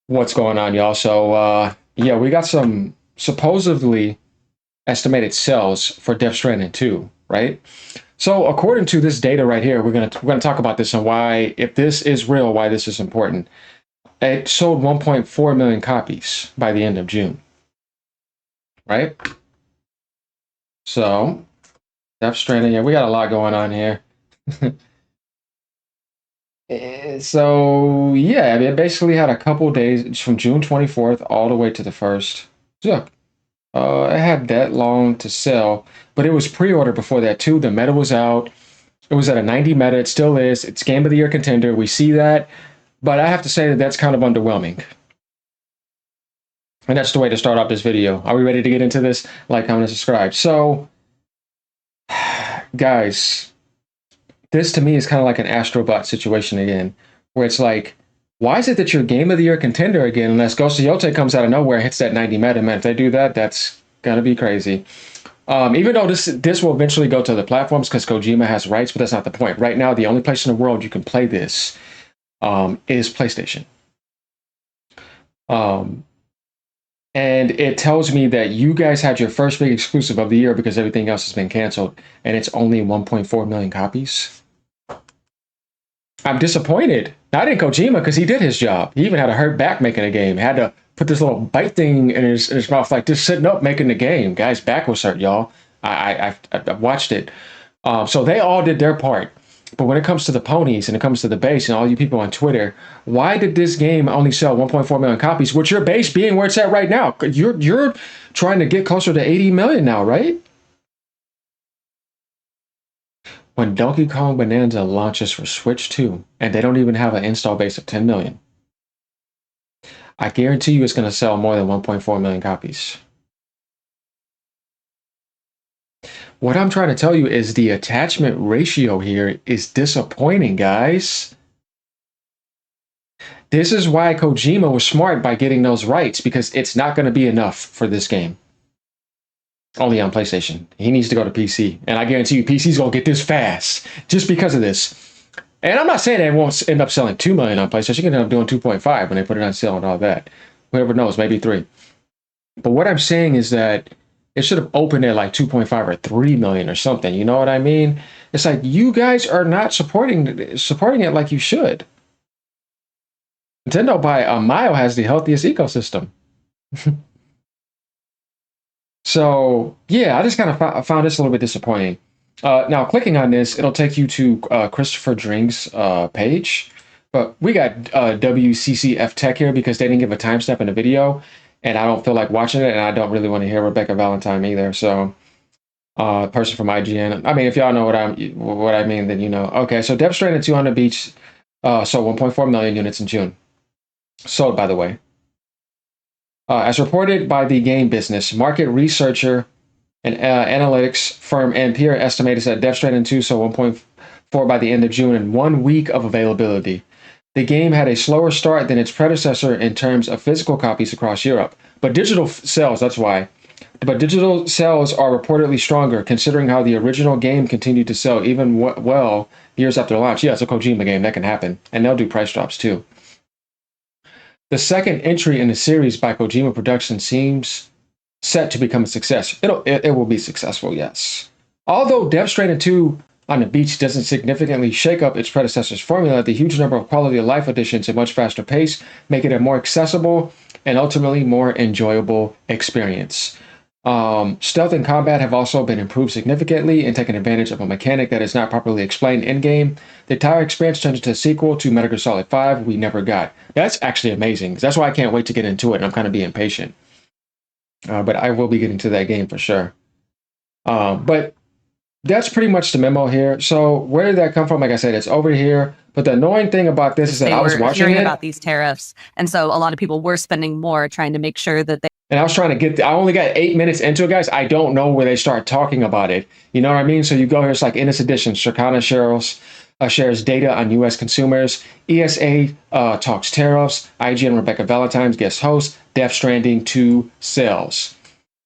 What's going on, y'all? So, yeah, we got some supposedly estimated sales for Death Stranding 2, right? So, according to this data right here, we're gonna talk about this and why, if this is real, why this is important. It sold 1.4 million copies by the end of June, right? So, Death Stranding, yeah, we got a lot going on here. So, yeah, it basically had a couple days from June 24th all the way to the 1st. Yeah, it had that long to sell, but it was pre-ordered before that too. The meta was out. It was at a 90 meta. It still is. It's game of the year contender. We see that, but I have to say that that's kind of underwhelming. And that's the way to start off this video. Are we ready to get into this? Like, comment, and subscribe. So, guys, this to me is kind of like an Astrobot situation again, where it's like, why is it that you're game of the year contender again unless Ghost of Yote comes out of nowhere and hits that 90 meta? Man, if they do that, that's gonna be crazy. Even though this will eventually go to the platforms because Kojima has rights, but that's not the point. Right now, the only place in the world you can play this is PlayStation. Um, and it tells me that you guys had your first big exclusive of the year because everything else has been canceled, and it's only 1.4 million copies. I'm disappointed. Not in Kojima because he did his job. He even had a hurt back making a game. Had to put this little bite thing in his mouth, like just sitting up making the game. Guy's back was hurt, y'all. I watched it. So they all did their part. But when it comes to the ponies and it comes to the base and all you people on Twitter, why did this game only sell 1.4 million copies? With your base being where it's at right now, you're trying to get closer to 80 million now, right? When Donkey Kong Bonanza launches for Switch 2, and they don't even have an install base of 10 million, I guarantee you it's going to sell more than 1.4 million copies. What I'm trying to tell you is the attachment ratio here is disappointing, guys. This is why Kojima was smart by getting those rights, because it's not going to be enough for this game. Only on PlayStation. He needs to go to PC. And I guarantee you, PC's going to get this fast just because of this. And I'm not saying that it won't end up selling 2 million on PlayStation. You can end up doing 2.5 when they put it on sale and all that. Whoever knows, maybe 3. But what I'm saying is that it should have opened at like 2.5 or 3 million or something. You know what I mean? It's like you guys are not supporting it like you should. Nintendo by a mile has the healthiest ecosystem. So yeah, I just kind of found this a little bit disappointing. Now, clicking on this, it'll take you to Christopher Dring's page. But we got WCCF Tech here because they didn't give a timestamp in the video, and I don't feel like watching it, and I don't really want to hear Rebecca Valentine either. So, person from IGN. I mean, if y'all know what I mean, then you know. Okay, so Death Stranding 2 on the beach sold 1.4 million units in June. Sold, by the way. As reported by the game business, market researcher and analytics firm Ampere estimated that Death Stranding 2 saw 1.4 by the end of June in 1 week of availability. The game had a slower start than its predecessor in terms of physical copies across Europe, but digital sales, that's why. But digital sales are reportedly stronger, considering how the original game continued to sell even well years after launch. Yeah, it's a Kojima game, that can happen. And they'll do price drops too. The second entry in the series by Kojima Productions seems set to become a success. It will be successful, yes. Although Death Stranding 2 on the beach doesn't significantly shake up its predecessor's formula, the huge number of quality of life additions at much faster pace make it a more accessible and ultimately more enjoyable experience. Stealth and combat have also been improved significantly and taken advantage of a mechanic that is not properly explained in-game. The entire experience turns into a sequel to Metal Gear Solid 5 we never got. That's actually amazing. That's why I can't wait to get into it, and I'm kind of being patient. But I will be getting to that game for sure. But that's pretty much the memo here. So where did that come from? Like I said, it's over here. But the annoying thing about this is that I was watching hearing about these tariffs, and so a lot of people were spending more trying to make sure that they. And I was trying to I only got 8 minutes into it, guys. I don't know where they start talking about it. You know what I mean? So you go here, it's like in this edition, Circana shares data on U.S. consumers. ESA talks tariffs. IGN Rebecca Valentine's guest host. Death Stranding 2 sales.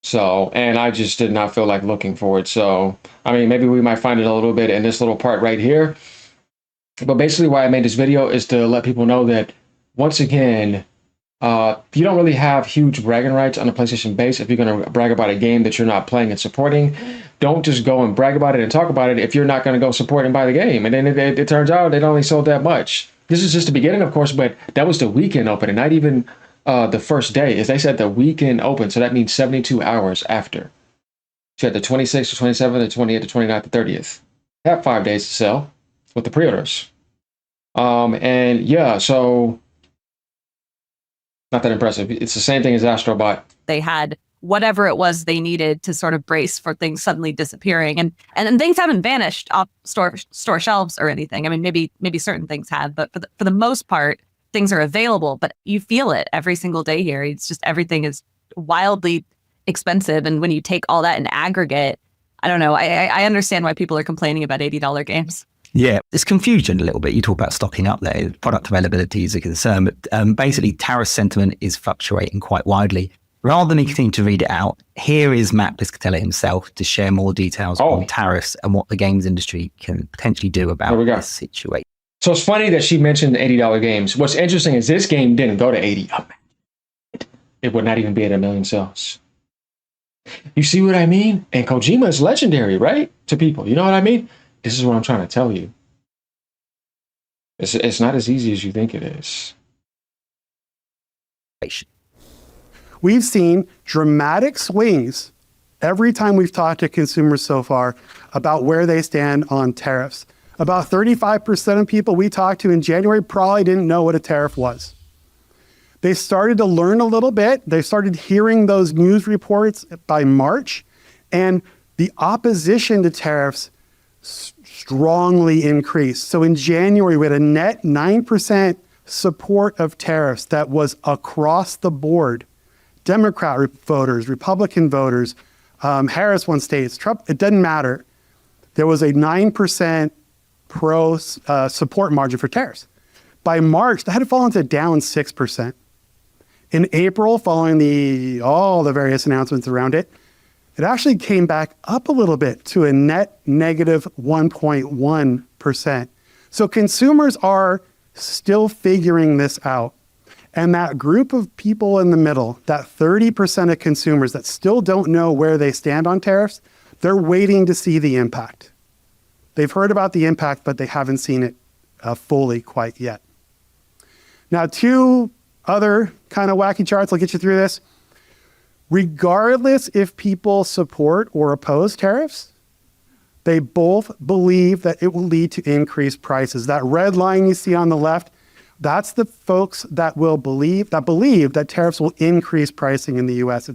So, and I just did not feel like looking for it. So, I mean, maybe we might find it a little bit in this little part right here. But basically why I made this video is to let people know that, once again, You don't really have huge bragging rights on the PlayStation base if you're going to brag about a game that you're not playing and supporting. Don't just go and brag about it and talk about it if you're not going to go support and buy the game. And then it turns out it only sold that much. This is just the beginning, of course, but that was the weekend open, and not even the first day. As they said, the weekend open, so that means 72 hours after. So you had the 26th, the 27th, the 28th, the 29th, the 30th. Have 5 days to sell with the pre-orders. And yeah, so not that impressive. It's the same thing as Astrobot. They had whatever it was they needed to sort of brace for things suddenly disappearing, and things haven't vanished off store shelves or anything. I mean, maybe certain things have, but for the most part, things are available. But you feel it every single day here. It's just everything is wildly expensive, and when you take all that in aggregate, I don't know. I understand why people are complaining about $80 games. Yeah, there's confusion a little bit. You talk about stocking up there. Product availability is a concern, but basically tariff sentiment is fluctuating quite widely. Rather than continue to read it out, here is Matt Piscatella himself to share more details on tariffs and what the games industry can potentially do about this situation. So it's funny that she mentioned $80 games. What's interesting is this game didn't go to 80. It would not even be at 1 million sales. You see what I mean? And Kojima is legendary, right? To people. You know what I mean? This is what I'm trying to tell you. It's not as easy as you think it is. We've seen dramatic swings every time we've talked to consumers so far about where they stand on tariffs. About 35% of people we talked to in January probably didn't know what a tariff was. They started to learn a little bit. They started hearing those news reports by March, and the opposition to tariffs strongly increased. So in January, we had a net 9% support of tariffs that was across the board. Democrat voters, Republican voters, Harris won states, Trump, it doesn't matter. There was a 9% pro support margin for tariffs. By March, that had fallen to down 6%. In April, following all the various announcements around it, it actually came back up a little bit to a net negative 1.1%. So consumers are still figuring this out. And that group of people in the middle, that 30% of consumers that still don't know where they stand on tariffs, they're waiting to see the impact. They've heard about the impact, but they haven't seen it fully quite yet. Now, two other kind of wacky charts, I'll get you through this. Regardless if people support or oppose tariffs, they both believe that it will lead to increased prices. That red line you see on the left, that's the folks that believe that tariffs will increase pricing in the U.S.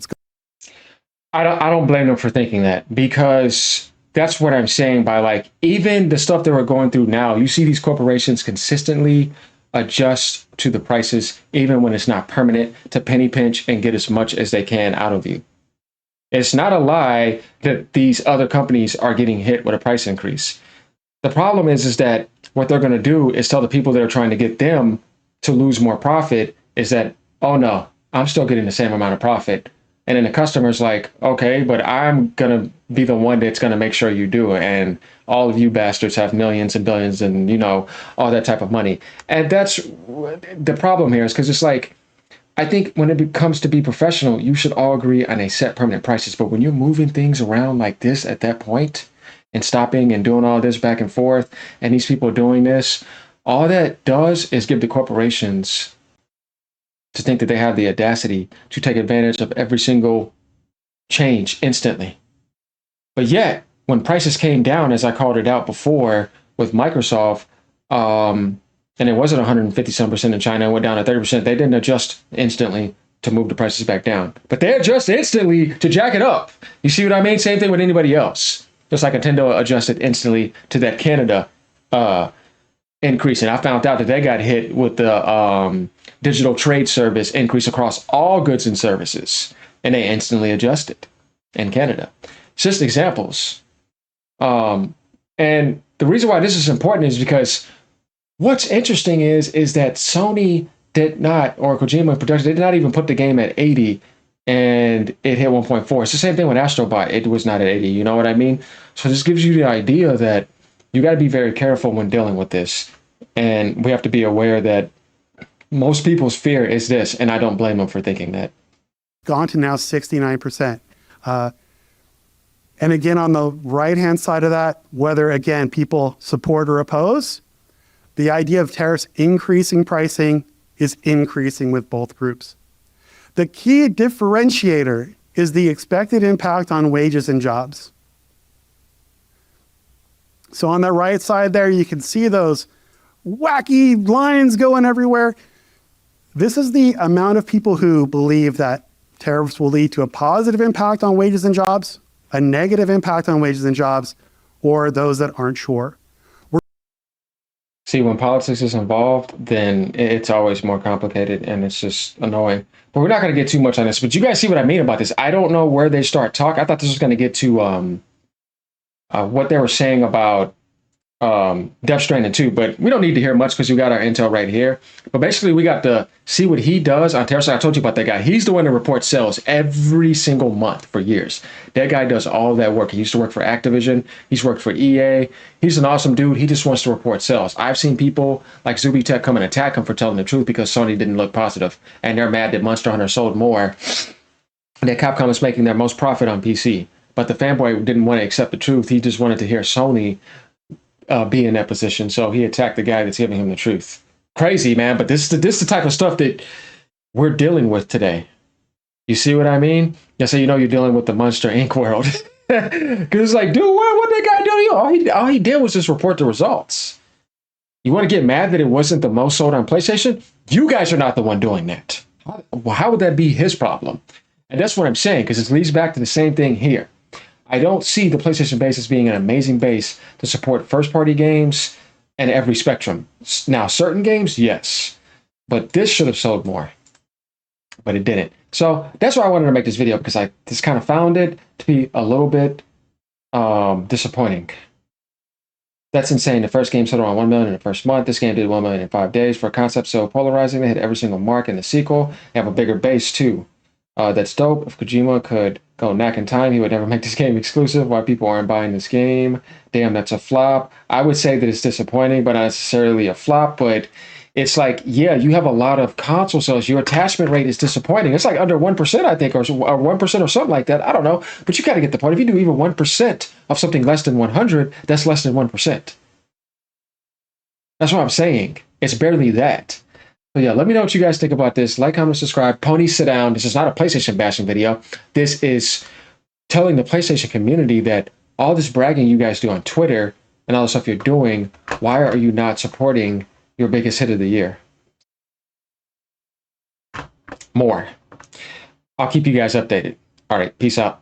I don't blame them for thinking that, because that's what I'm saying by, like, even the stuff that we're going through now, you see these corporations consistently adjust to the prices, even when it's not permanent, to penny pinch and get as much as they can out of you. It's not a lie that these other companies are getting hit with a price increase. The problem is that what they're going to do is tell the people that are trying to get them to lose more profit is that, oh no, I'm still getting the same amount of profit. And then the customer's like, okay, but I'm going to be the one that's going to make sure you do it. And all of you bastards have millions and billions and, you know, all that type of money. And that's the problem here, is because it's like, I think when it comes to be professional, you should all agree on a set permanent prices. But when you're moving things around like this at that point and stopping and doing all this back and forth, and these people doing this, all that does is give the corporations to think that they have the audacity to take advantage of every single change instantly. But yet, when prices came down, as I called it out before with Microsoft, and it was at 150% in China and went down to 30%, they didn't adjust instantly to move the prices back down. But they adjust instantly to jack it up. You see what I mean? Same thing with anybody else. Just like Nintendo adjusted instantly to that Canada increase. And I found out that they got hit with the digital trade service increase across all goods and services. And they instantly adjusted in Canada. It's just examples. And the reason why this is important is because what's interesting is that Sony did not, or Kojima Productions, they did not even put the game at 80 and it hit 1.4. It's the same thing with Astrobot. It was not at 80. You know what I mean? So this gives you the idea that you got to be very careful when dealing with this. And we have to be aware that most people's fear is this, and I don't blame them for thinking that. Gone to now 69%. And again, on the right-hand side of that, whether, again, people support or oppose, the idea of tariffs increasing pricing is increasing with both groups. The key differentiator is the expected impact on wages and jobs. So on the right side there, you can see those wacky lines going everywhere. This is the amount of people who believe that tariffs will lead to a positive impact on wages and jobs, a negative impact on wages and jobs, or those that aren't sure. See, when politics is involved, then it's always more complicated and it's just annoying. But we're not going to get too much on this. But you guys see what I mean about this. I don't know where they start talking. I thought this was going to get to what they were saying about Death Stranding 2, but we don't need to hear much because you got our intel right here. But basically, we got to see what he does on Terra. I told you about that guy. He's the one that reports sales every single month for years. That guy does all that work. He used to work for Activision. He's worked for EA. He's an awesome dude. He just wants to report sales. I've seen people like Zuby Tech come and attack him for telling the truth because Sony didn't look positive, and they're mad that Monster Hunter sold more. That Capcom is making their most profit on PC. But the fanboy didn't want to accept the truth. He just wanted to hear Sony be in that position, so he attacked the guy that's giving him the truth. Crazy, man, but this is the type of stuff that we're dealing with today. You see what I mean? That's how you know you're dealing with the Monster Inc. world. Because it's like, dude, what that guy do? All he did was just report the results. You want to get mad that it wasn't the most sold on PlayStation? You guys are not the one doing that. How would that be his problem? And that's what I'm saying, because it leads back to the same thing here. I don't see the PlayStation base as being an amazing base to support first-party games and every spectrum. Now, certain games, yes, but this should have sold more, but it didn't. So that's why I wanted to make this video, because I just kind of found it to be a little bit disappointing. That's insane. The first game sold around 1 million in the first month. This game did 1 million in 5 days. For a concept so polarizing, they hit every single mark in the sequel. They have a bigger base, too. That's dope. If Kojima could go knack in time, he would never make this game exclusive. Why people aren't buying this game? Damn, that's a flop. I would say that it's disappointing, but not necessarily a flop. But it's like, yeah, you have a lot of console sales. Your attachment rate is disappointing. It's like under 1%, I think, or 1% or something like that. I don't know. But you got to get the point. If you do even 1% of something less than 100, that's less than 1%. That's what I'm saying. It's barely that. So yeah, let me know what you guys think about this. Like, comment, subscribe. Pony, sit down. This is not a PlayStation bashing video. This is telling the PlayStation community that all this bragging you guys do on Twitter and all the stuff you're doing, why are you not supporting your biggest hit of the year? More. I'll keep you guys updated. All right, peace out.